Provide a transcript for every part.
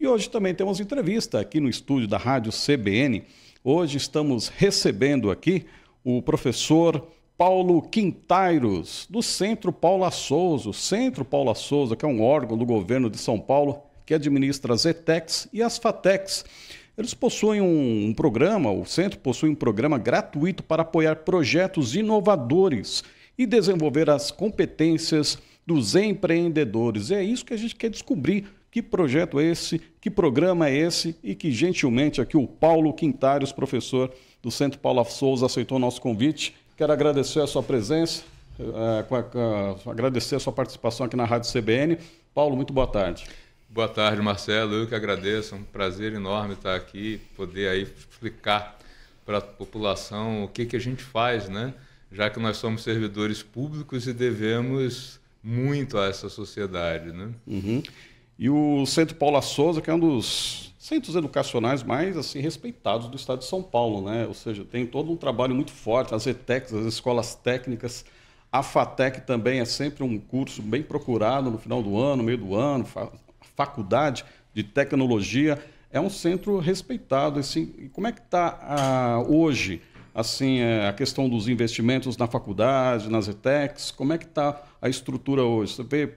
E hoje também temos entrevista aqui no estúdio da Rádio CBN. Hoje estamos recebendo aqui o professor Paulo Quintairos, do Centro Paula Souza. O Centro Paula Souza, que é um órgão do governo de São Paulo, que administra as ETECs e as FATECs. Eles possuem um programa, o centro possui um programa gratuito para apoiar projetos inovadores e desenvolver as competências dos empreendedores. E é isso que a gente quer descobrir. Que projeto é esse, que programa é esse e que gentilmente aqui o Paulo Quintairos, professor do Centro Paula Souza, aceitou o nosso convite. Quero agradecer a sua presença, agradecer a sua participação aqui na Rádio CBN. Paulo, muito boa tarde. Boa tarde, Marcelo. Eu que agradeço. É um prazer enorme estar aqui, poder aí explicar para a população o que a gente faz, né? Já que nós somos servidores públicos e devemos muito a essa sociedade, né? Uhum. E o Centro Paula Souza, que é um dos centros educacionais mais assim, respeitados do estado de São Paulo, né? Ou seja, tem todo um trabalho muito forte, as ETECs, as escolas técnicas, a FATEC também é sempre um curso bem procurado no final do ano, meio do ano, faculdade de tecnologia, é um centro respeitado. Assim, e como é que está hoje assim, a questão dos investimentos na faculdade, nas ETECs? Como é que está a estrutura hoje? Você vê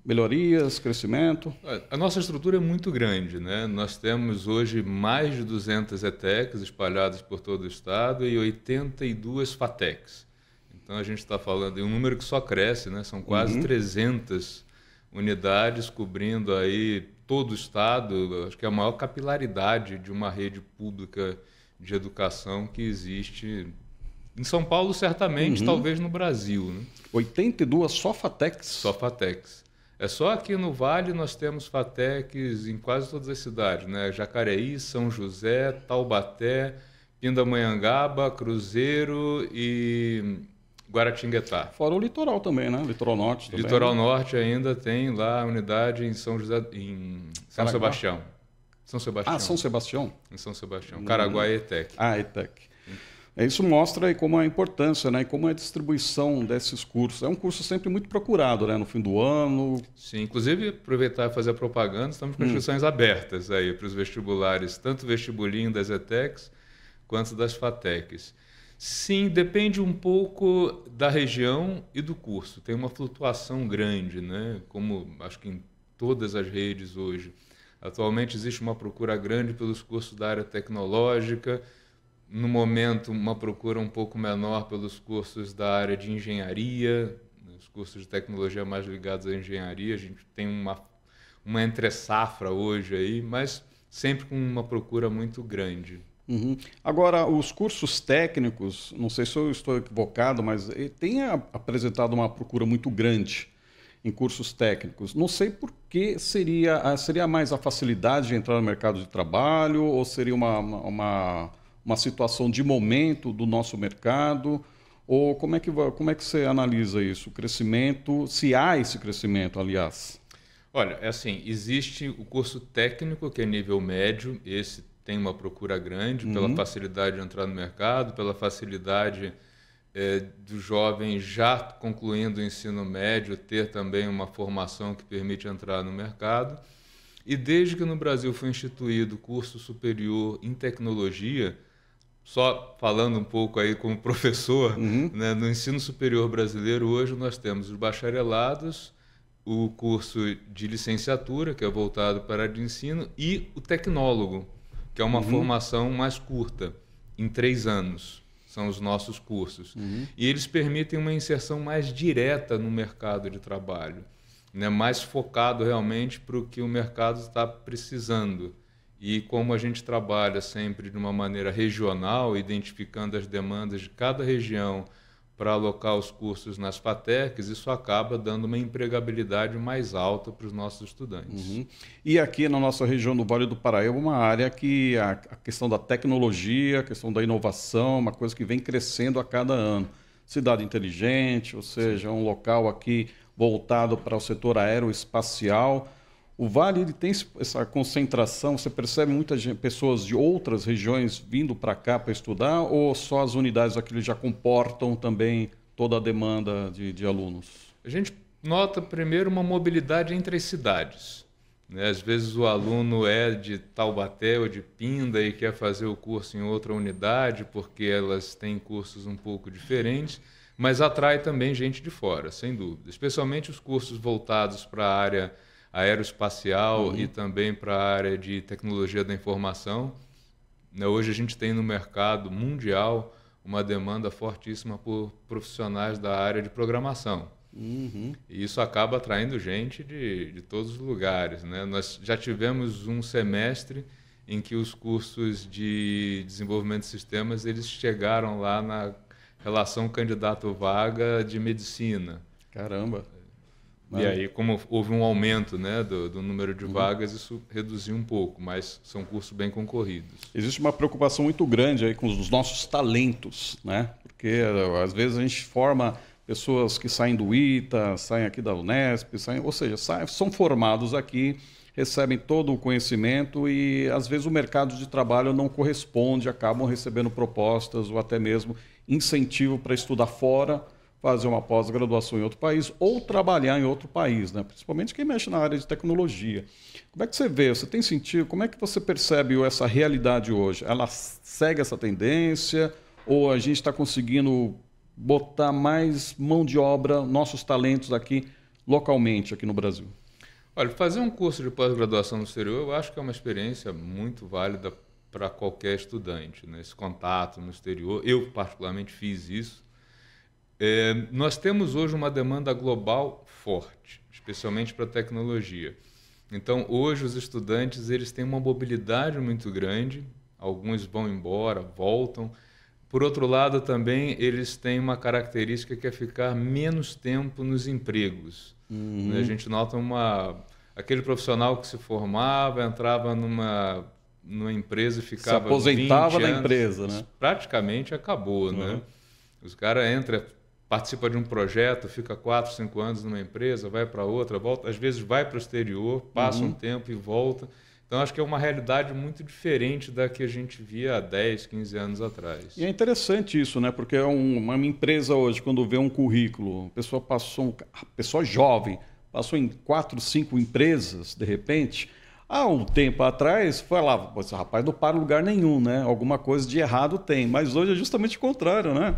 melhorias, crescimento? A nossa estrutura é muito grande, né? Nós temos hoje mais de 200 ETECs espalhadas por todo o estado e 82 FATECs. Então a gente está falando de um número que só cresce, né? São quase 300 unidades cobrindo aí todo o estado. Acho que é a maior capilaridade de uma rede pública de educação que existe em São Paulo, certamente, talvez no Brasil, né? 82 só FATECs? Só FATECs. É só aqui no Vale nós temos FATECs em quase todas as cidades, né? Jacareí, São José, Taubaté, Pindamonhangaba, Cruzeiro e Guaratinguetá. Fora o litoral também, né? Litoral Norte também. Litoral Norte ainda tem lá a unidade em São José, em São Sebastião. São Sebastião. Ah, São Sebastião. Em São Sebastião. Caraguá e ETEC. Ah, ETEC. Isso mostra aí como a importância, né? E como é a distribuição desses cursos. É um curso sempre muito procurado, né? No fim do ano. Sim, inclusive aproveitar e fazer a propaganda, estamos com inscrições abertas aí para os vestibulares, tanto o vestibulinho das ETECs quanto das FATECs. Sim, depende um pouco da região e do curso. Tem uma flutuação grande, né? Como acho que em todas as redes hoje. Atualmente existe uma procura grande pelos cursos da área tecnológica. No momento, uma procura um pouco menor pelos cursos da área de engenharia, os cursos de tecnologia mais ligados à engenharia. A gente tem uma entre-safra hoje aí, mas sempre com uma procura muito grande. Agora, os cursos técnicos, não sei se eu estou equivocado, mas tem apresentado uma procura muito grande em cursos técnicos. Não sei por que seria mais a facilidade de entrar no mercado de trabalho ou seria uma situação de momento do nosso mercado? Ou como é que você analisa isso? O crescimento, se há esse crescimento, aliás? Olha, é assim, existe o curso técnico, que é nível médio, esse tem uma procura grande pela facilidade de entrar no mercado, pela facilidade do jovem já concluindo o ensino médio ter também uma formação que permite entrar no mercado. E desde que no Brasil foi instituído o curso superior em tecnologia, só falando um pouco aí como professor, né, no ensino superior brasileiro hoje nós temos os bacharelados, o curso de licenciatura, que é voltado para a área de ensino, e o tecnólogo, que é uma formação mais curta, em 3 anos, são os nossos cursos. E eles permitem uma inserção mais direta no mercado de trabalho, né, mais focado realmente para o que o mercado está precisando. E como a gente trabalha sempre de uma maneira regional, identificando as demandas de cada região para alocar os cursos nas FATECs, isso acaba dando uma empregabilidade mais alta para os nossos estudantes. E aqui na nossa região do Vale do Paraíba, uma área que a questão da tecnologia, a questão da inovação, uma coisa que vem crescendo a cada ano. Cidade inteligente, ou seja, um local aqui voltado para o setor aeroespacial. O Vale ele tem essa concentração, você percebe muitas pessoas de outras regiões vindo para cá para estudar, ou só as unidades aqui já comportam também toda a demanda de alunos? A gente nota primeiro uma mobilidade entre as cidades. né? Às vezes o aluno é de Taubaté ou de Pinda e quer fazer o curso em outra unidade, porque elas têm cursos um pouco diferentes, mas atrai também gente de fora, sem dúvida. Especialmente os cursos voltados para a área aeroespacial e também para a área de tecnologia da informação. Hoje a gente tem no mercado mundial uma demanda fortíssima por profissionais da área de programação. E isso acaba atraindo gente de todos os lugares, né? Nós já tivemos um semestre em que os cursos de desenvolvimento de sistemas eles chegaram lá na relação candidato-vaga de medicina. Caramba! E aí, como houve um aumento, né, do número de vagas, isso reduziu um pouco, mas são cursos bem concorridos. Existe uma preocupação muito grande aí com os nossos talentos, né? Porque às vezes a gente forma pessoas que saem do ITA, saem aqui da Unesp, ou seja, são formados aqui, recebem todo o conhecimento e às vezes o mercado de trabalho não corresponde, acabam recebendo propostas ou até mesmo incentivo para estudar fora, fazer uma pós-graduação em outro país ou trabalhar em outro país, né? Principalmente quem mexe na área de tecnologia. Como é que você vê? Você tem sentido? Como é que você percebe essa realidade hoje? Ela segue essa tendência ou a gente está conseguindo botar mais mão de obra, nossos talentos aqui localmente, aqui no Brasil? Olha, fazer um curso de pós-graduação no exterior, eu acho que é uma experiência muito válida para qualquer estudante, né? Esse contato no exterior. Eu, particularmente, fiz isso. Nós temos hoje uma demanda global forte, especialmente para a tecnologia. Então, hoje, os estudantes eles têm uma mobilidade muito grande, alguns vão embora, voltam. Por outro lado, também, eles têm uma característica que é ficar menos tempo nos empregos. A gente nota aquele profissional que se formava, entrava numa empresa e ficava se aposentava 20 na anos, empresa, né? Praticamente acabou, né? Os caras entram, participa de um projeto, fica 4, 5 anos numa empresa, vai para outra, volta, às vezes vai para o exterior, passa um tempo e volta. Então, acho que é uma realidade muito diferente da que a gente via há 10, 15 anos atrás. E é interessante isso, né? Porque uma empresa hoje, quando vê um currículo, a pessoa jovem, passou em 4, 5 empresas, de repente, há um tempo atrás, falava, esse rapaz não para em lugar nenhum, né? Alguma coisa de errado tem. Mas hoje é justamente o contrário, né?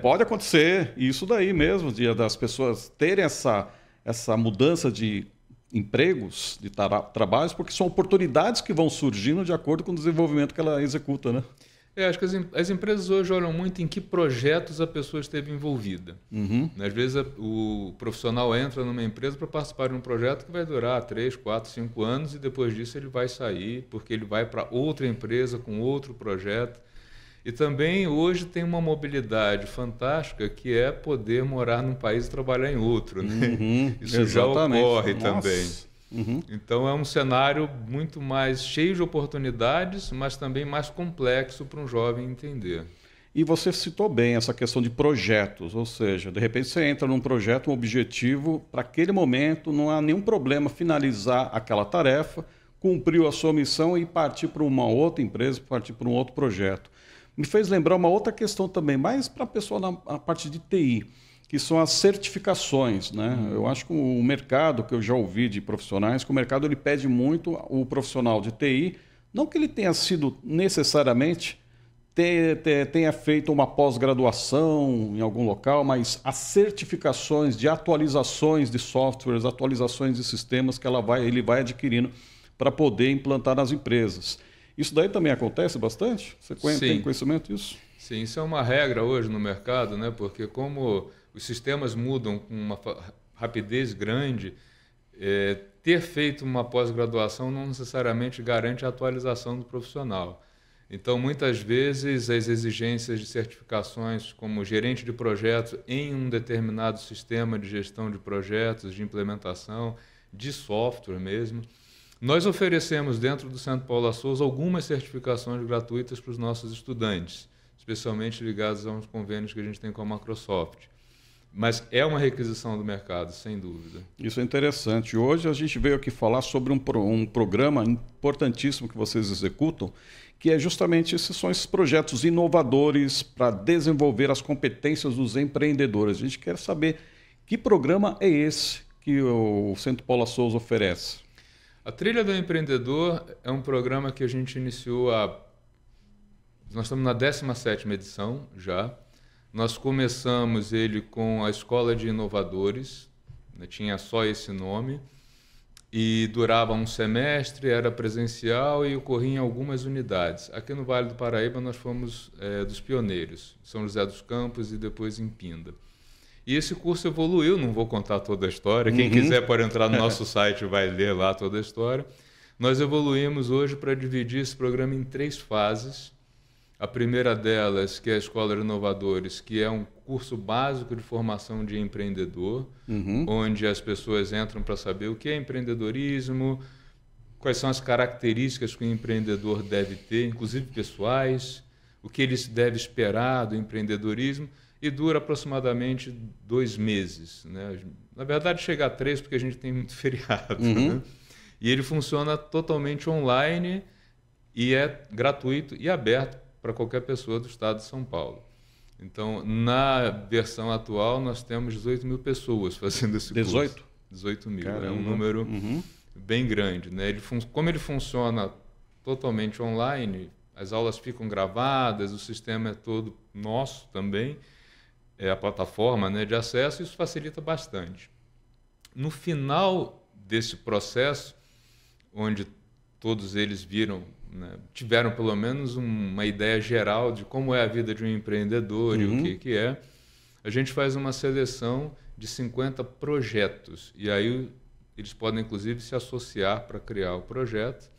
Pode acontecer isso daí mesmo, das pessoas terem essa mudança de empregos, de trabalhos, porque são oportunidades que vão surgindo de acordo com o desenvolvimento que ela executa, né? Acho que as empresas hoje olham muito em que projetos a pessoa esteve envolvida. Às vezes o profissional entra numa empresa para participar de um projeto que vai durar 3, 4, 5 anos e depois disso ele vai sair porque ele vai para outra empresa com outro projeto. E também hoje tem uma mobilidade fantástica que é poder morar num país e trabalhar em outro, né? Isso exatamente. Já ocorre Nossa. também. Então é um cenário muito mais cheio de oportunidades, mas também mais complexo para um jovem entender. E você citou bem essa questão de projetos, ou seja, de repente você entra num projeto, um objetivo, para aquele momento não há nenhum problema finalizar aquela tarefa, cumpriu a sua missão e partir para uma outra empresa, partir para um outro projeto. Me fez lembrar uma outra questão também, mais para a pessoa na parte de TI, que são as certificações, né? Eu acho que o mercado, que eu já ouvi de profissionais, que o mercado ele pede muito o profissional de TI, não que ele tenha sido necessariamente, tenha feito uma pós-graduação em algum local, mas as certificações de atualizações de softwares, atualizações de sistemas que ele vai adquirindo para poder implantar nas empresas. Isso daí também acontece bastante? Você tem conhecimento disso? Sim, isso é uma regra hoje no mercado, né? Porque como os sistemas mudam com uma rapidez grande, ter feito uma pós-graduação não necessariamente garante a atualização do profissional. Então, muitas vezes, as exigências de certificações como gerente de projetos em um determinado sistema de gestão de projetos, de implementação, de software mesmo, nós oferecemos dentro do Centro Paula Souza algumas certificações gratuitas para os nossos estudantes, especialmente ligados a uns convênios que a gente tem com a Microsoft. Mas é uma requisição do mercado, sem dúvida. Isso é interessante. Hoje a gente veio aqui falar sobre um programa importantíssimo que vocês executam, que é justamente esses projetos inovadores para desenvolver as competências dos empreendedores. A gente quer saber que programa é esse que o Centro Paula Souza oferece. A Trilha do Empreendedor é um programa que a gente iniciou nós estamos na 17ª edição já. Nós começamos ele com a Escola de Inovadores, né? Tinha só esse nome, e durava um semestre, era presencial e ocorria em algumas unidades. Aqui no Vale do Paraíba nós fomos dos pioneiros, São José dos Campos e depois em Pinda. E esse curso evoluiu, não vou contar toda a história, quem quiser pode entrar no nosso site e vai ler lá toda a história. Nós evoluímos hoje para dividir esse programa em 3 fases. A primeira delas, que é a Escola de Inovadores, que é um curso básico de formação de empreendedor, onde as pessoas entram para saber o que é empreendedorismo, quais são as características que o empreendedor deve ter, inclusive pessoais, o que ele deve esperar do empreendedorismo, e dura aproximadamente 2 meses. Né? Na verdade, chega a 3, porque a gente tem muito feriado. Né? E ele funciona totalmente online e é gratuito e aberto para qualquer pessoa do estado de São Paulo. Então, na versão atual, nós temos 18 mil pessoas fazendo esse curso. 18 mil. Caramba. É um número bem grande. Né? Como ele funciona totalmente online, as aulas ficam gravadas, o sistema é todo nosso também, é a plataforma, né, de acesso, isso facilita bastante. No final desse processo, onde todos eles viram, né, tiveram pelo menos uma ideia geral de como é a vida de um empreendedor e o que é, a gente faz uma seleção de 50 projetos. E aí eles podem, inclusive, se associar para criar o projeto.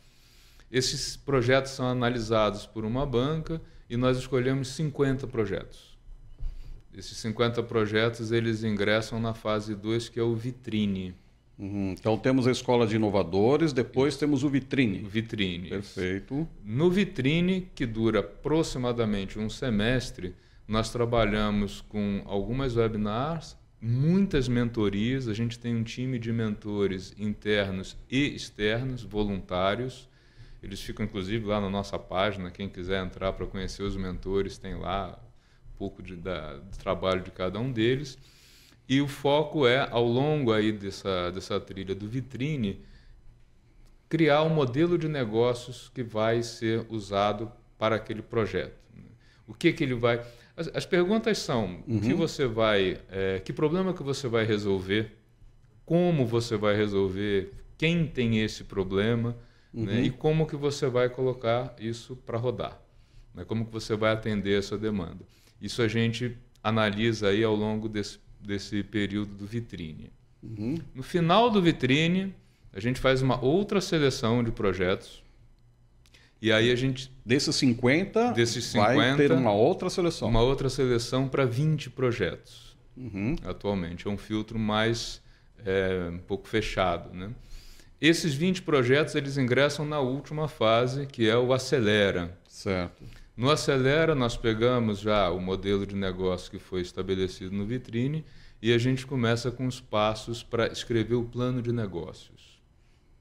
Esses projetos são analisados por uma banca e nós escolhemos 50 projetos. Esses 50 projetos, eles ingressam na fase 2, que é o Vitrine. Então temos a Escola de Inovadores, depois temos o Vitrine. Vitrine. Perfeito. No Vitrine, que dura aproximadamente um semestre, nós trabalhamos com algumas webinars, muitas mentorias. A gente tem um time de mentores internos e externos, voluntários. Eles ficam, inclusive, lá na nossa página. Quem quiser entrar para conhecer os mentores, tem lá pouco do trabalho de cada um deles. E o foco é, ao longo aí dessa trilha do Vitrine, criar um modelo de negócios que vai ser usado para aquele projeto. O que ele vai... As perguntas são, o que você vai... que problema que você vai resolver, como você vai resolver, quem tem esse problema, né, e como que você vai colocar isso para rodar, né, como que você vai atender essa demanda. Isso a gente analisa aí ao longo desse período do Vitrine. No final do Vitrine, a gente faz uma outra seleção de projetos. E aí a gente... Desses 50, vai ter uma outra seleção. Uma outra seleção para 20 projetos. Atualmente. É um filtro mais um pouco fechado, né? Esses 20 projetos, eles ingressam na última fase, que é o Acelera. Certo. No Acelera, nós pegamos já o modelo de negócio que foi estabelecido no Vitrine e a gente começa com os passos para escrever o plano de negócios.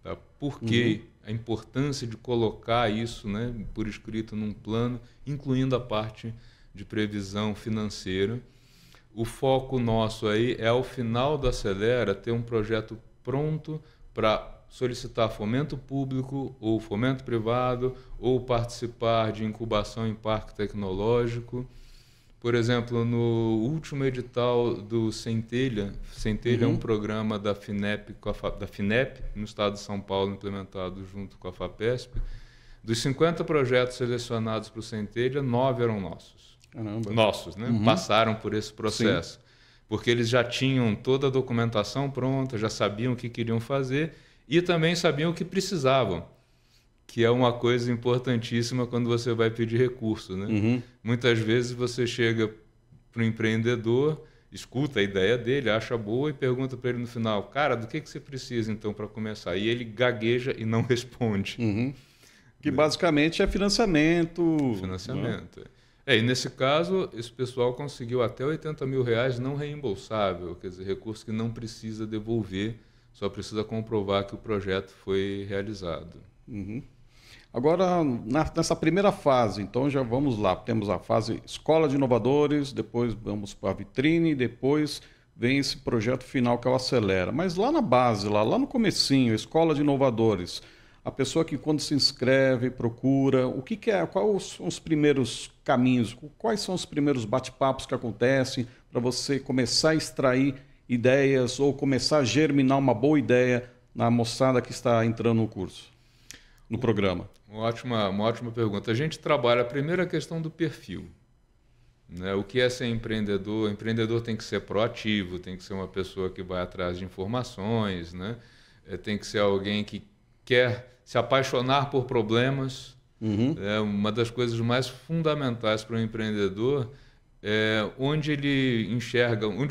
Tá? Por que a importância de colocar isso, né, por escrito num plano, incluindo a parte de previsão financeira. O foco nosso aí é, ao final do Acelera, ter um projeto pronto para solicitar fomento público ou fomento privado ou participar de incubação em parque tecnológico. Por exemplo, no último edital do Centelha, Centelha é um programa da FINEP, no estado de São Paulo, implementado junto com a FAPESP. Dos 50 projetos selecionados para o Centelha, 9 eram nossos. Caramba. Nossos, né? Passaram por esse processo. Sim. Porque eles já tinham toda a documentação pronta, já sabiam o que queriam fazer e também sabiam o que precisavam, que é uma coisa importantíssima quando você vai pedir recurso, né? Muitas vezes você chega para o empreendedor, escuta a ideia dele, acha boa e pergunta para ele no final, cara, do que você precisa então para começar? E ele gagueja e não responde. Que basicamente é financiamento. Financiamento. E nesse caso, esse pessoal conseguiu até R$80 mil não reembolsável, quer dizer, recurso que não precisa devolver, só precisa comprovar que o projeto foi realizado. Agora, nessa primeira fase, então já vamos lá. Temos a fase Escola de Inovadores, depois vamos para a Vitrine, depois vem esse projeto final que é o Acelera. Mas lá na base, lá no comecinho, Escola de Inovadores, a pessoa que quando se inscreve, procura, o que é, quais são os primeiros caminhos, quais são os primeiros bate-papos que acontecem para você começar a extrair ideias ou começar a germinar uma boa ideia na moçada que está entrando no curso, no programa? Uma ótima pergunta. A gente trabalha primeiro a questão do perfil, né? O que é ser empreendedor? O empreendedor tem que ser proativo, tem que ser uma pessoa que vai atrás de informações, né? Tem que ser alguém que quer se apaixonar por problemas. Uma das coisas mais fundamentais para um empreendedor é onde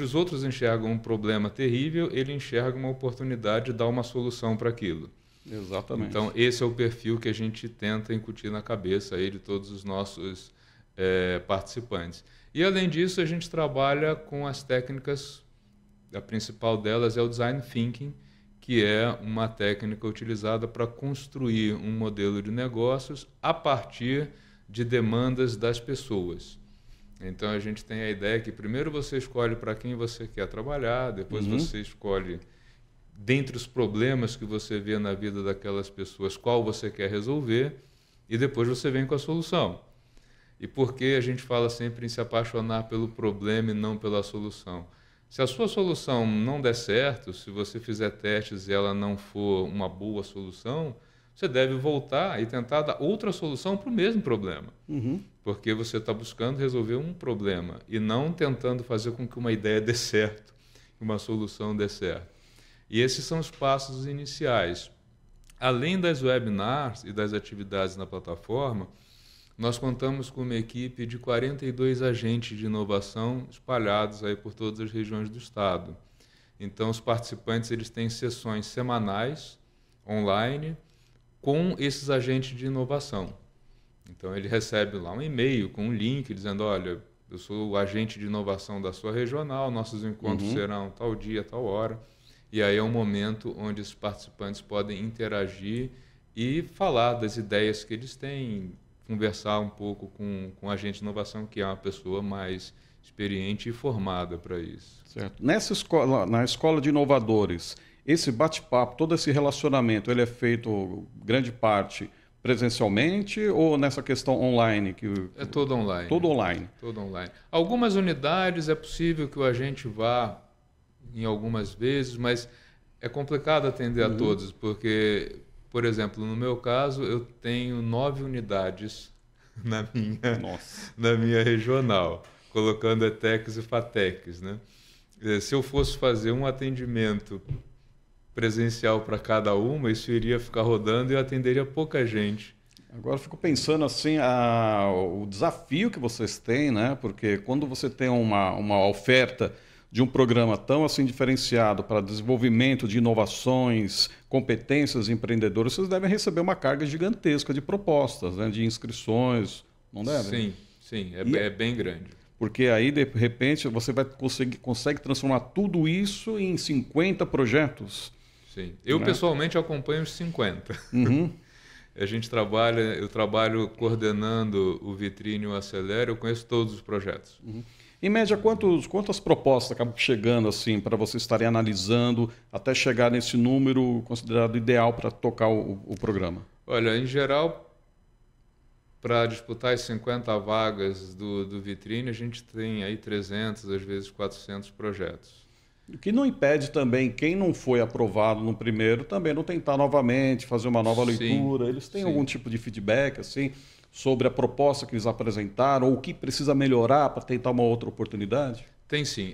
os outros enxergam um problema terrível, ele enxerga uma oportunidade de dar uma solução para aquilo. Exatamente. Então, esse é o perfil que a gente tenta incutir na cabeça aí de todos os nossos participantes. E, além disso, a gente trabalha com as técnicas, a principal delas é o Design Thinking, que é uma técnica utilizada para construir um modelo de negócios a partir de demandas das pessoas. Então, a gente tem a ideia que primeiro você escolhe para quem você quer trabalhar, depois você escolhe, dentre os problemas que você vê na vida daquelas pessoas, qual você quer resolver, e depois você vem com a solução. E por que a gente fala sempre em se apaixonar pelo problema e não pela solução? Se a sua solução não der certo, se você fizer testes e ela não for uma boa solução, você deve voltar e tentar dar outra solução para o mesmo problema. Porque você está buscando resolver um problema e não tentando fazer com que uma ideia dê certo, que uma solução dê certo. E esses são os passos iniciais. Além das webinars e das atividades na plataforma, nós contamos com uma equipe de 42 agentes de inovação espalhados aí por todas as regiões do estado. Então, os participantes eles têm sessões semanais, online, com esses agentes de inovação. Então, ele recebe lá um e-mail com um link dizendo, olha, eu sou o agente de inovação da sua regional, nossos encontros serão tal dia, tal hora. E aí é um momento onde os participantes podem interagir e falar das ideias que eles têm, conversar um pouco com o agente de inovação, que é uma pessoa mais experiente e formada para isso. Certo. Nessa escola, na Escola de Inovadores, esse bate-papo, todo esse relacionamento, ele é feito, grande parte, presencialmente ou nessa questão online? É todo online. Todo online. Todo online. Algumas unidades é possível que o agente vá em algumas vezes, mas é complicado atender a todos, porque, por exemplo, no meu caso, eu tenho 9 unidades na minha regional, colocando ETECs e FATECs, né? Se eu fosse fazer um atendimento presencial para cada uma, isso iria ficar rodando e eu atenderia pouca gente. Agora eu fico pensando assim, o desafio que vocês têm, né? Porque quando você tem uma oferta de um programa tão assim diferenciado para desenvolvimento de inovações, competências empreendedoras, vocês devem receber uma carga gigantesca de propostas, né? De inscrições, não devem? Sim, é bem grande. Porque aí, de repente, você consegue transformar tudo isso em 50 projetos. Sim. Eu, pessoalmente, acompanho os 50. Eu trabalho coordenando o Vitrine e o Acelera, eu conheço todos os projetos. Em média, quantas propostas acabam chegando assim para vocês estarem analisando até chegar nesse número considerado ideal para tocar o programa? Olha, em geral, para disputar as 50 vagas do Vitrine, a gente tem aí 300, às vezes 400 projetos. O que não impede também quem não foi aprovado no primeiro também não tentar novamente, fazer uma nova leitura. Eles têm algum tipo de feedback assim sobre a proposta que eles apresentaram ou o que precisa melhorar para tentar uma outra oportunidade? Tem sim.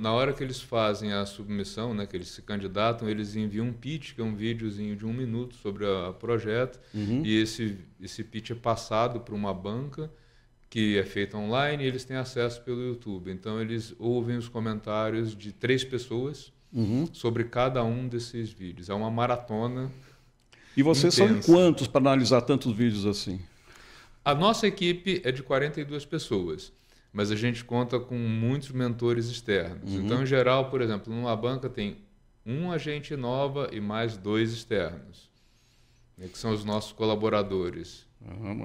Na hora que eles fazem a submissão, né, que eles se candidatam, eles enviam um pitch, que é um videozinho de 1 minuto sobre o projeto, e esse pitch é passado para uma banca que é feita online e eles têm acesso pelo YouTube. Então, eles ouvem os comentários de 3 pessoas sobre cada um desses vídeos. É uma maratona. E vocês intensa. são em quantos para analisar tantos vídeos assim? A nossa equipe é de 42 pessoas. Mas a gente conta com muitos mentores externos. Então, em geral, por exemplo, numa banca tem um agente nova e mais 2 externos, né, que são os nossos colaboradores.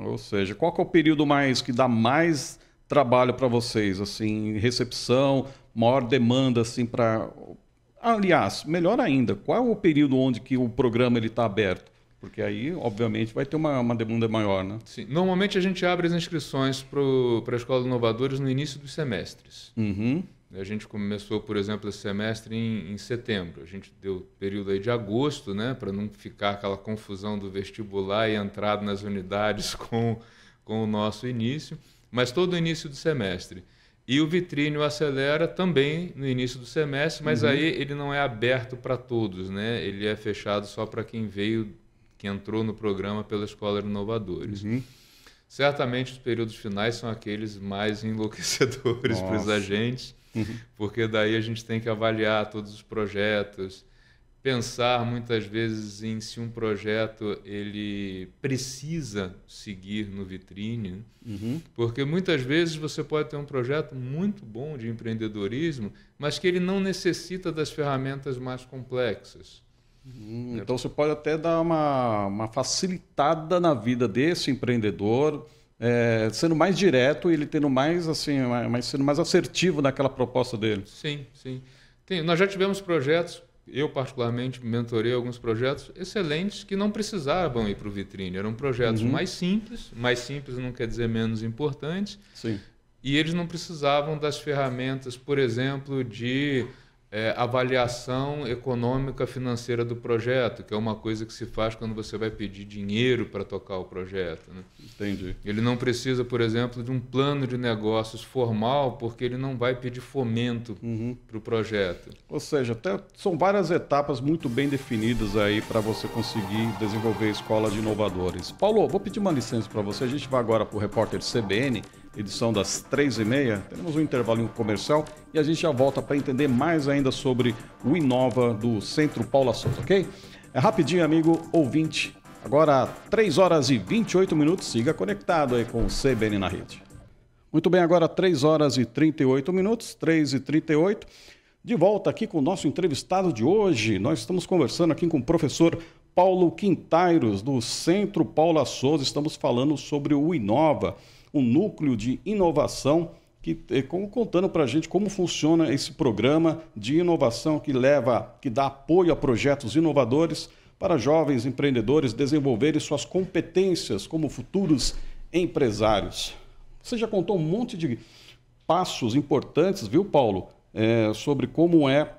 Ou seja, qual que é o período que dá mais trabalho para vocês? Assim, recepção, maior demanda assim para... Aliás, melhor ainda, qual é o período onde que o programa está aberto? Porque aí, obviamente, vai ter uma demanda maior, né? Sim. Normalmente a gente abre as inscrições para a Escola de Inovadores no início dos semestres. Uhum. A gente começou, por exemplo, esse semestre em setembro. A gente deu período aí de agosto, né, para não ficar aquela confusão do vestibular e entrada nas unidades com o nosso início, mas todo o início do semestre. E o Vitrine Acelera também no início do semestre, mas aí ele não é aberto para todos, né? Ele é fechado só para quem entrou no programa pela Escola de Inovadores. Certamente os períodos finais são aqueles mais enlouquecedores para os agentes, porque daí a gente tem que avaliar todos os projetos, pensar muitas vezes em se um projeto ele precisa seguir no Vitrine, porque muitas vezes você pode ter um projeto muito bom de empreendedorismo, mas que ele não necessita das ferramentas mais complexas. Então você pode até dar uma facilitada na vida desse empreendedor, sendo mais direto e ele tendo mais assim, sendo mais assertivo naquela proposta dele. Sim, sim. Nós já tivemos projetos, eu particularmente mentorei alguns projetos excelentes que não precisavam ir para o Vitrine. Eram projetos mais simples não quer dizer menos importantes. Sim. E eles não precisavam das ferramentas, por exemplo, de avaliação econômica financeira do projeto, que é uma coisa que se faz quando você vai pedir dinheiro para tocar o projeto, né? Entendi. Ele não precisa, por exemplo, de um plano de negócios formal, porque ele não vai pedir fomento para o projeto. Ou seja, são várias etapas muito bem definidas aí para você conseguir desenvolver a Escola de Inovadores. Paulo, vou pedir uma licença para você. A gente vai agora para o Repórter CBN, edição das 3h30. Temos um intervalinho comercial e a gente já volta para entender mais ainda sobre o Inova do Centro Paula Souza, ok? É rapidinho, amigo ouvinte. Agora, 3h28. Siga conectado aí com o CBN na rede. Muito bem, agora 3h38, 3h38. De volta aqui com o nosso entrevistado de hoje. Nós estamos conversando aqui com o professor Paulo Quintairos, do Centro Paula Souza. Estamos falando sobre o Inova, um núcleo de inovação, contando para a gente como funciona esse programa de inovação que dá apoio a projetos inovadores para jovens empreendedores desenvolverem suas competências como futuros empresários. Você já contou um monte de passos importantes, viu, Paulo, sobre como é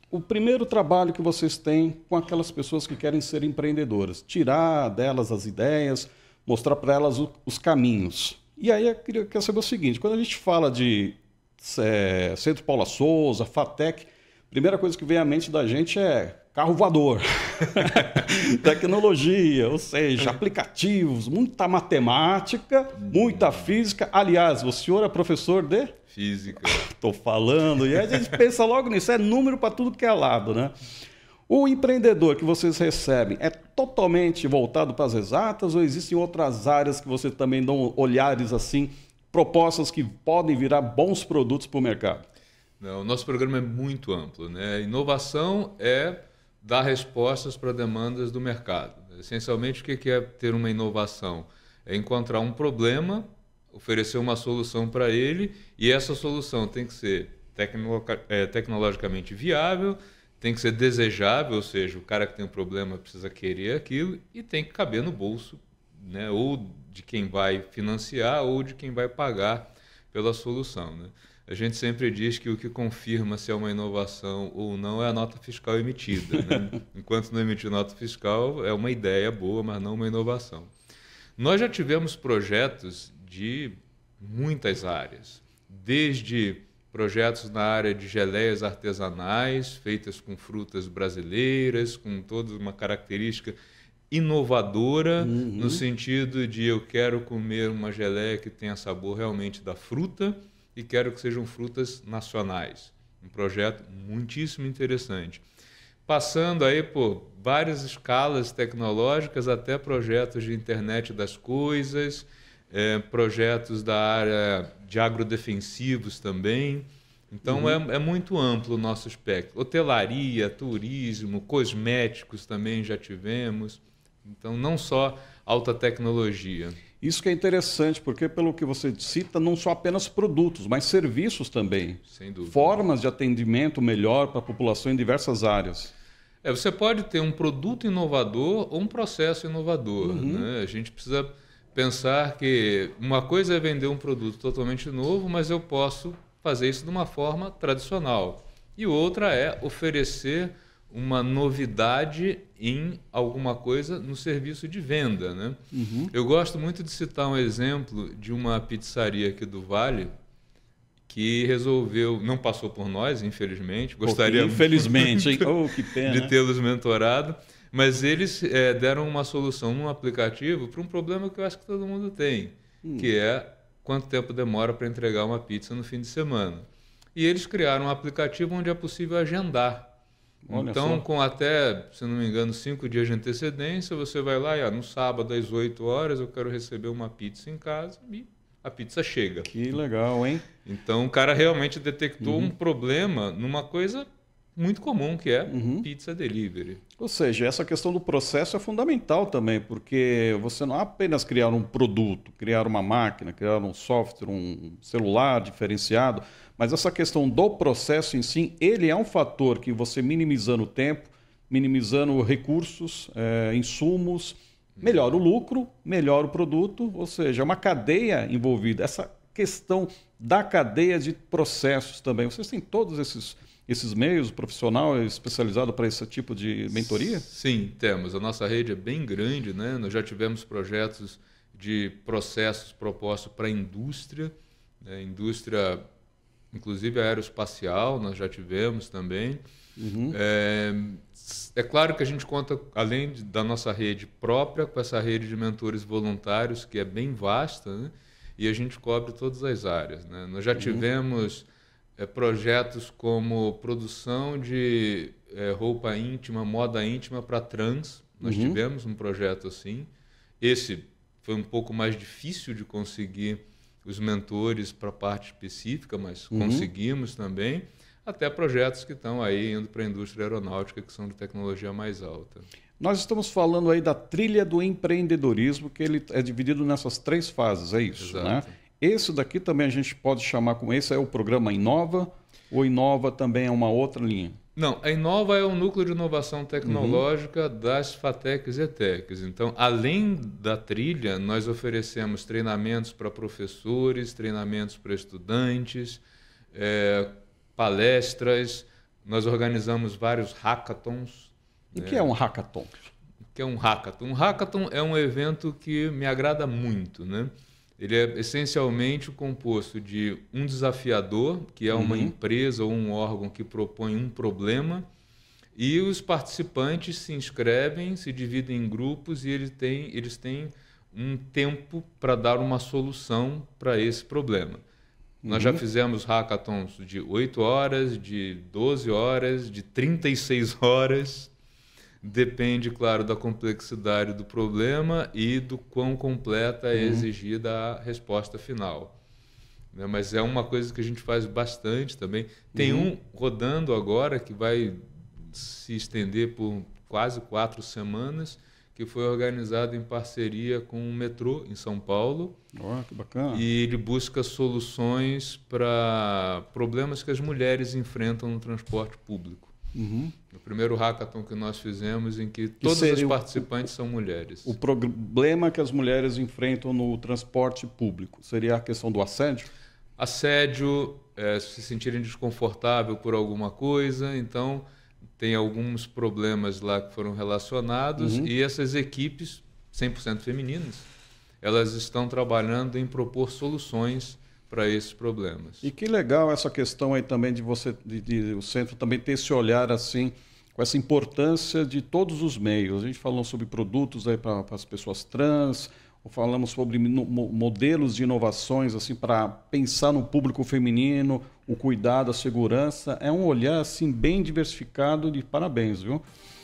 o primeiro trabalho que vocês têm com aquelas pessoas que querem ser empreendedoras. Tirar delas as ideias, mostrar para elas os caminhos. E aí eu queria saber o seguinte, quando a gente fala de Centro Paula Souza, FATEC, a primeira coisa que vem à mente da gente é carro voador, tecnologia, ou seja, aplicativos, muita matemática, muita física. Aliás, o senhor é professor de? Física. Estou falando, e a gente pensa logo nisso, é número para tudo que é lado, né? O empreendedor que vocês recebem é totalmente voltado para as exatas ou existem outras áreas que vocês também dão olhares assim, propostas que podem virar bons produtos para o mercado? Não, o nosso programa é muito amplo, né? Inovação é dar respostas para demandas do mercado. Essencialmente, o que é ter uma inovação? É encontrar um problema, oferecer uma solução para ele, e essa solução tem que ser tecnologicamente viável, tem que ser desejável, ou seja, o cara que tem um problema precisa querer aquilo, e tem que caber no bolso, né? Ou de quem vai financiar ou de quem vai pagar pela solução, né? A gente sempre diz que o que confirma se é uma inovação ou não é a nota fiscal emitida, né? Enquanto não emitir nota fiscal, é uma ideia boa, mas não uma inovação. Nós já tivemos projetos de muitas áreas, desde projetos na área de geleias artesanais, feitas com frutas brasileiras, com toda uma característica inovadora, no sentido de eu quero comer uma geleia que tenha sabor realmente da fruta, e quero que sejam frutas nacionais. Um projeto muitíssimo interessante. Passando aí por várias escalas tecnológicas, até projetos de internet das coisas, projetos da área de agrodefensivos também. Então é muito amplo o nosso espectro. Hotelaria, turismo, cosméticos também já tivemos. Então não só alta tecnologia. Isso que é interessante, porque pelo que você cita, não são apenas produtos, mas serviços também. Sem dúvida. Formas de atendimento melhor para a população em diversas áreas. Você pode ter um produto inovador ou um processo inovador. Né? A gente precisa pensar que uma coisa é vender um produto totalmente novo, mas eu posso fazer isso de uma forma tradicional. E outra é oferecer uma novidade em alguma coisa no serviço de venda. Né? Eu gosto muito de citar um exemplo de uma pizzaria aqui do Vale que resolveu, não passou por nós, infelizmente, gostaria infelizmente, hein? Oh, que pena, de tê-los mentorado, mas eles deram uma solução num aplicativo para um problema que eu acho que todo mundo tem, que é quanto tempo demora para entregar uma pizza no fim de semana. E eles criaram um aplicativo onde é possível agendar. Então, com até, se não me engano, 5 dias de antecedência, você vai lá e no sábado às 8 horas eu quero receber uma pizza em casa e a pizza chega. Que legal, hein? Então, o cara realmente detectou um problema numa coisa muito comum, que é pizza delivery. Ou seja, essa questão do processo é fundamental também, porque você não apenas criar um produto, criar uma máquina, criar um software, um celular diferenciado, mas essa questão do processo em si, ele é um fator que você minimizando o tempo, minimizando recursos, insumos, melhora o lucro, melhora o produto, ou seja, é uma cadeia envolvida. Essa questão da cadeia de processos também. Vocês têm todos esses meios, profissional especializado para esse tipo de mentoria? Sim, temos. A nossa rede é bem grande, né? Nós já tivemos projetos de processos propostos para a indústria, né? Indústria, inclusive aeroespacial, nós já tivemos também. É claro que a gente conta, além da nossa rede própria, com essa rede de mentores voluntários, que é bem vasta, né? E a gente cobre todas as áreas, né? Nós já tivemos projetos como produção de roupa íntima, moda íntima para trans. Nós tivemos um projeto assim. Esse foi um pouco mais difícil de conseguir os mentores para a parte específica, mas conseguimos também. Até projetos que estão aí indo para a indústria aeronáutica, que são de tecnologia mais alta. Nós estamos falando aí da trilha do empreendedorismo, que ele é dividido nessas 3 fases, é isso, Exato. né? Esse daqui também a gente pode chamar como esse é o programa Inova, ou Inova também é uma outra linha? Não, a Inova é o núcleo de inovação tecnológica das FATECs e ETECs. Então, além da trilha, nós oferecemos treinamentos para professores, treinamentos para estudantes, palestras, nós organizamos vários hackathons. O que é um hackathon? O que é um hackathon? Um hackathon é um evento que me agrada muito, né? Ele é essencialmente composto de um desafiador, que é uma empresa ou um órgão que propõe um problema, e os participantes se inscrevem, se dividem em grupos e eles têm um tempo para dar uma solução para esse problema. Nós já fizemos hackathons de 8 horas, de 12 horas, de 36 horas. Depende, claro, da complexidade do problema e do quão completa é exigida a resposta final. Né? Mas é uma coisa que a gente faz bastante também. Tem um rodando agora que vai se estender por quase 4 semanas, que foi organizado em parceria com o metrô em São Paulo. Oh, que bacana. E ele busca soluções para problemas que as mulheres enfrentam no transporte público. O primeiro hackathon que nós fizemos, em que todas as participantes são mulheres. O problema que as mulheres enfrentam no transporte público seria a questão do assédio? Assédio, se sentirem desconfortável por alguma coisa, então tem alguns problemas lá que foram relacionados e essas equipes, 100% femininas, elas estão trabalhando em propor soluções para esses problemas. E que legal essa questão aí também de você, de o centro também ter esse olhar assim, com essa importância de todos os meios. A gente falou sobre produtos aí para as pessoas trans, ou falamos sobre modelos de inovações assim para pensar no público feminino, o cuidado, a segurança. É um olhar assim bem diversificado, de parabéns, viu?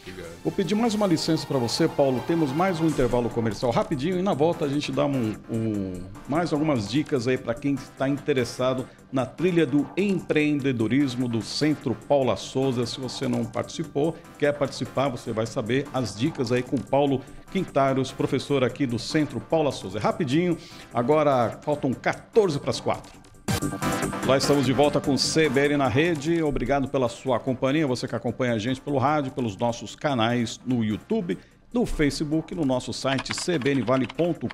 Obrigado. Vou pedir mais uma licença para você, Paulo. Temos mais um intervalo comercial rapidinho e na volta a gente dá mais algumas dicas aí para quem está interessado na trilha do empreendedorismo do Centro Paula Souza. Se você não participou, quer participar, você vai saber as dicas aí com Paulo Quintairos, professor aqui do Centro Paula Souza. Rapidinho, agora faltam 14 para as 4. Lá estamos de volta com o CBN na Rede. Obrigado pela sua companhia, você que acompanha a gente pelo rádio, pelos nossos canais no YouTube, no Facebook, no nosso site cbnvale.com.br.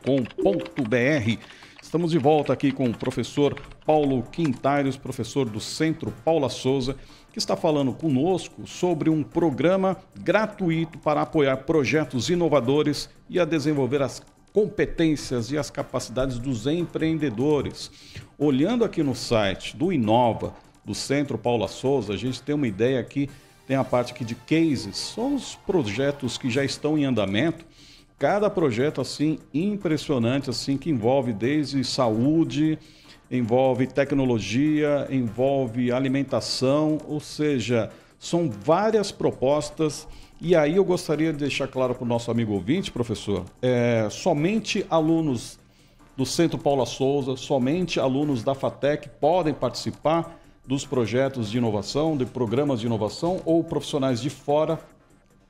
Estamos de volta aqui com o professor Paulo Quintairos, professor do Centro Paula Souza, que está falando conosco sobre um programa gratuito para apoiar projetos inovadores e a desenvolver as competências e as capacidades dos empreendedores. Olhando aqui no site do Inova, do Centro Paula Souza, a gente tem uma ideia aqui, tem a parte aqui de cases, são os projetos que já estão em andamento. Cada projeto assim impressionante, assim, que envolve desde saúde, envolve tecnologia, envolve alimentação, ou seja, são várias propostas. E aí eu gostaria de deixar claro para o nosso amigo ouvinte, professor, somente alunos do Centro Paula Souza, somente alunos da FATEC podem participar dos projetos de inovação, de programas de inovação, ou profissionais de fora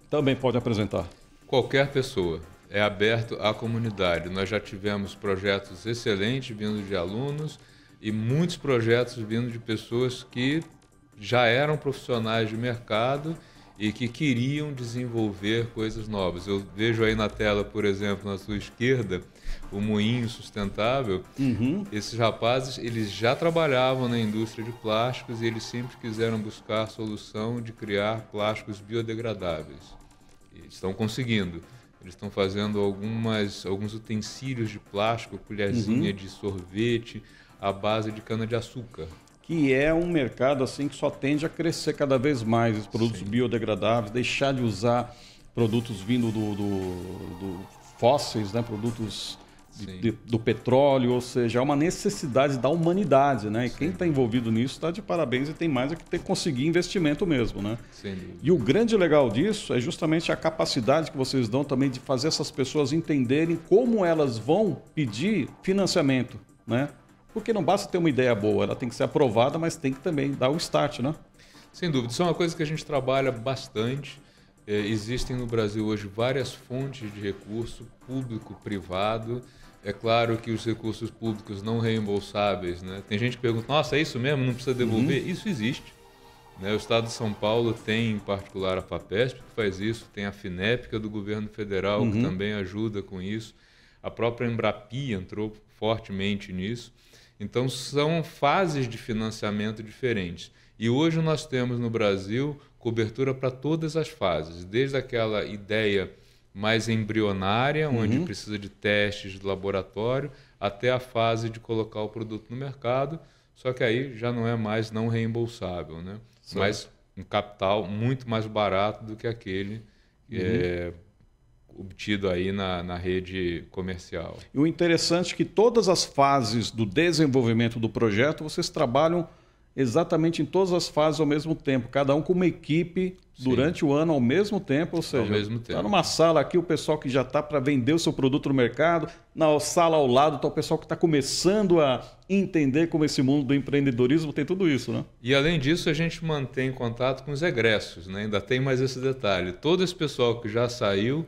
também podem apresentar? Qualquer pessoa. É aberto à comunidade. Nós já tivemos projetos excelentes vindo de alunos e muitos projetos vindo de pessoas que já eram profissionais de mercado e que queriam desenvolver coisas novas. Eu vejo aí na tela, por exemplo, na sua esquerda, o Moinho Sustentável. Esses rapazes, eles já trabalhavam na indústria de plásticos e eles sempre quiseram buscar a solução de criar plásticos biodegradáveis. E estão conseguindo. Eles estão fazendo alguns utensílios de plástico, colherzinha de sorvete, à base de cana-de-açúcar. Que é um mercado assim que só tende a crescer cada vez mais, os produtos biodegradáveis, deixar de usar produtos vindo do fósseis, né? Produtos do petróleo, ou seja, é uma necessidade da humanidade, né? E quem está envolvido nisso está de parabéns e tem mais é que ter que conseguir investimento mesmo, né? Sem dúvida. E o grande legal disso é justamente a capacidade que vocês dão também de fazer essas pessoas entenderem como elas vão pedir financiamento, né? Porque não basta ter uma ideia boa, ela tem que ser aprovada, mas tem que também dar o start, né? Sem dúvida, isso é uma coisa que a gente trabalha bastante. Existem no Brasil hoje várias fontes de recurso, público, privado. É claro que os recursos públicos não reembolsáveis, né? Tem gente que pergunta, nossa, é isso mesmo? Não precisa devolver? Isso existe. Né? O Estado de São Paulo tem, em particular, a FAPESP, que faz isso. Tem a FINEP, que é do governo federal, que também ajuda com isso. A própria Embrapi entrou fortemente nisso. Então, são fases de financiamento diferentes. E hoje nós temos no Brasil cobertura para todas as fases, desde aquela ideia mais embrionária, onde precisa de testes de laboratório, até a fase de colocar o produto no mercado, só que aí já não é mais não reembolsável, né? Mas um capital muito mais barato do que aquele obtido aí na rede comercial. E o interessante é que todas as fases do desenvolvimento do projeto, vocês trabalham exatamente em todas as fases ao mesmo tempo, cada um com uma equipe durante o ano ao mesmo tempo, ou seja, está numa sala aqui o pessoal que já está para vender o seu produto no mercado, na sala ao lado está o pessoal que está começando a entender como esse mundo do empreendedorismo tem tudo isso, né? E além disso a gente mantém contato com os egressos, né? Ainda tem mais esse detalhe, todo esse pessoal que já saiu,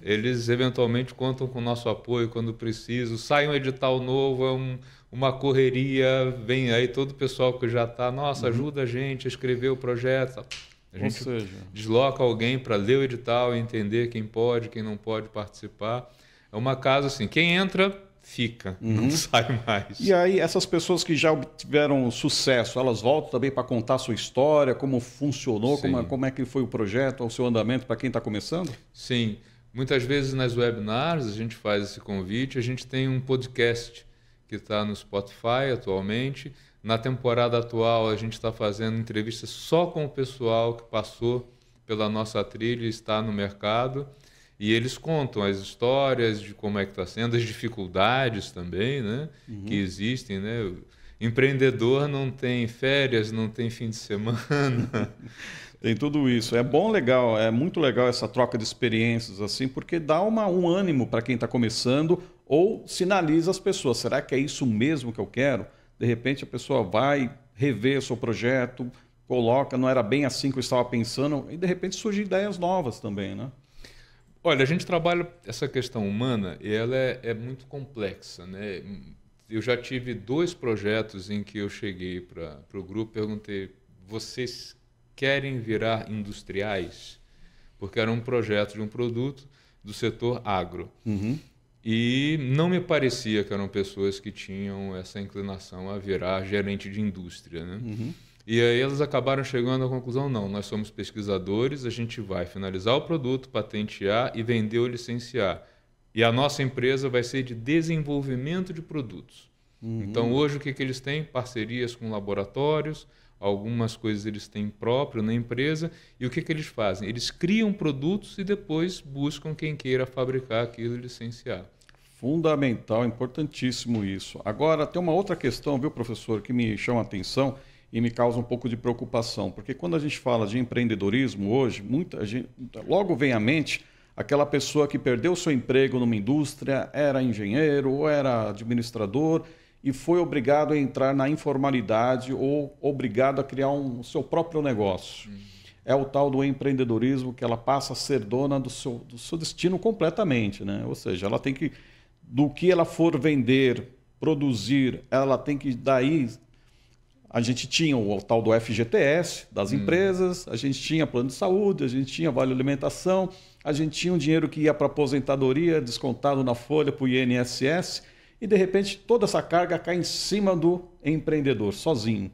eles eventualmente contam com o nosso apoio quando preciso, sai um edital novo, uma correria, vem aí todo o pessoal que já está, nossa, ajuda a gente a escrever o projeto. A gente desloca alguém para ler o edital e entender quem pode, quem não pode participar. É uma casa assim, quem entra, fica, não sai mais. E aí, essas pessoas que já obtiveram sucesso, elas voltam também para contar a sua história, como funcionou, como é que foi o projeto, o seu andamento para quem está começando? Sim, muitas vezes nas webinars a gente faz esse convite, a gente tem um podcast que está no Spotify atualmente. Na temporada atual, a gente está fazendo entrevistas só com o pessoal que passou pela nossa trilha e está no mercado. E eles contam as histórias de como é que está sendo, as dificuldades também, né, que existem. Né? O empreendedor não tem férias, não tem fim de semana. Tem tudo isso. É bom, legal, é muito legal essa troca de experiências, assim, porque dá um ânimo para quem está começando ou sinaliza as pessoas. Será que é isso mesmo que eu quero? De repente a pessoa vai rever o seu projeto, coloca, não era bem assim que eu estava pensando, e de repente surgem ideias novas também, né? Olha, a gente trabalha essa questão humana e ela é muito complexa, né? Eu já tive 2 projetos em que eu cheguei para o grupo e perguntei: vocês querem virar industriais? Porque era um projeto de um produto do setor agro. Uhum. E não me parecia que eram pessoas que tinham essa inclinação a virar gerente de indústria, né? Uhum. E aí elas acabaram chegando à conclusão: não, nós somos pesquisadores, a gente vai finalizar o produto, patentear e vender ou licenciar. E a nossa empresa vai ser de desenvolvimento de produtos. Uhum. Então hoje o que eles têm? Parcerias com laboratórios, algumas coisas eles têm próprio na empresa. E o que eles fazem? Eles criam produtos e depois buscam quem queira fabricar aquilo e licenciar. Fundamental, importantíssimo isso. Agora, tem uma outra questão, viu, professor, que me chama a atenção e me causa um pouco de preocupação, porque quando a gente fala de empreendedorismo hoje, muita gente, logo vem à mente aquela pessoa que perdeu seu emprego numa indústria, era engenheiro ou era administrador e foi obrigado a entrar na informalidade ou obrigado a criar o seu próprio negócio. É o tal do empreendedorismo, que ela passa a ser dona do seu destino completamente, né? Ou seja, ela tem que, do que ela for vender, produzir, ela tem que, daí, a gente tinha o tal do FGTS das empresas, a gente tinha plano de saúde, a gente tinha vale alimentação, a gente tinha um dinheiro que ia para aposentadoria, descontado na folha para o INSS, e de repente toda essa carga cai em cima do empreendedor, sozinho.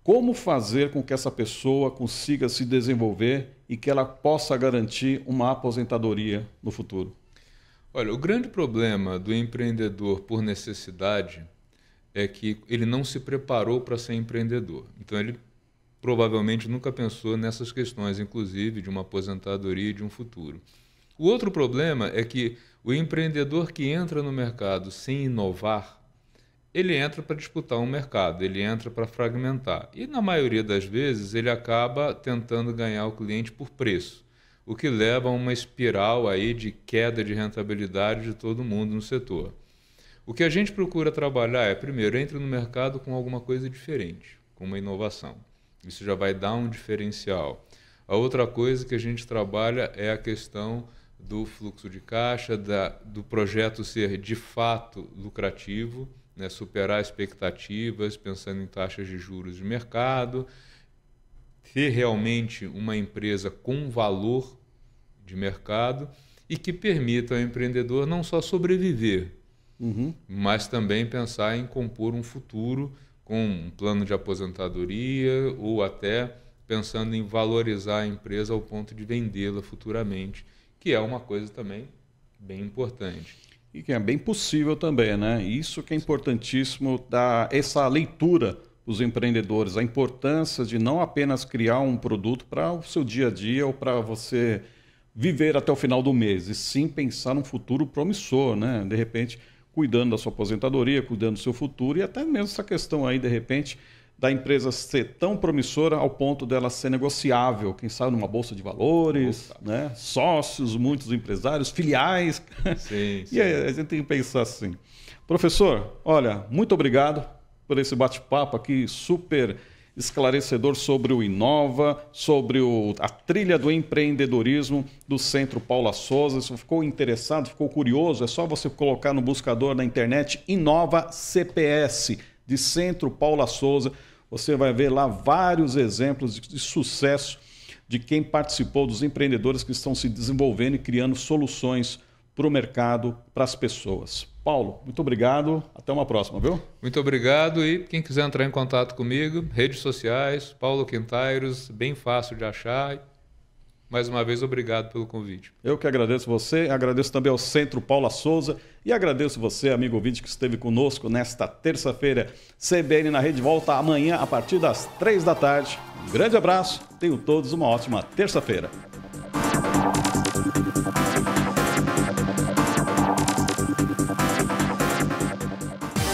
Como fazer com que essa pessoa consiga se desenvolver e que ela possa garantir uma aposentadoria no futuro? Olha, o grande problema do empreendedor por necessidade é que ele não se preparou para ser empreendedor. Então ele provavelmente nunca pensou nessas questões, inclusive de uma aposentadoria e de um futuro. O outro problema é que o empreendedor que entra no mercado sem inovar, ele entra para disputar um mercado, ele entra para fragmentar. E na maioria das vezes ele acaba tentando ganhar o cliente por preço, o que leva a uma espiral aí de queda de rentabilidade de todo mundo no setor. O que a gente procura trabalhar é, primeiro, entre no mercado com alguma coisa diferente, com uma inovação. Isso já vai dar um diferencial. A outra coisa que a gente trabalha é a questão do fluxo de caixa, do projeto ser de fato lucrativo, né, superar expectativas, pensando em taxas de juros de mercado, ter realmente uma empresa com valor de mercado e que permita ao empreendedor não só sobreviver, mas também pensar em compor um futuro com um plano de aposentadoria ou até pensando em valorizar a empresa ao ponto de vendê-la futuramente, que é uma coisa também bem importante. E que é bem possível também, né? Isso que é importantíssimo, dar essa leitura os empreendedores, a importância de não apenas criar um produto para o seu dia a dia ou para você viver até o final do mês, e sim pensar num futuro promissor, né? De repente, cuidando da sua aposentadoria, cuidando do seu futuro, e até mesmo essa questão aí, de repente, da empresa ser tão promissora ao ponto dela ser negociável, quem sabe numa bolsa de valores, né? Sócios, muitos empresários, filiais. Sim, sim. E aí, a gente tem que pensar assim. Professor, olha, muito obrigado por esse bate-papo aqui super esclarecedor sobre o Inova, sobre a trilha do empreendedorismo do Centro Paula Souza. Se ficou interessado, ficou curioso, é só você colocar no buscador na internet Inova CPS, de Centro Paula Souza. Você vai ver lá vários exemplos de sucesso de quem participou, dos empreendedores que estão se desenvolvendo e criando soluções para o mercado, para as pessoas. Paulo, muito obrigado. Até uma próxima, viu? Muito obrigado. E quem quiser entrar em contato comigo, redes sociais, Paulo Quintairos, bem fácil de achar. Mais uma vez, obrigado pelo convite. Eu que agradeço você, agradeço também ao Centro Paula Souza e agradeço você, amigo ouvinte, que esteve conosco nesta terça-feira. CBN na Rede volta amanhã a partir das 3 da tarde. Um grande abraço, tenham todos uma ótima terça-feira.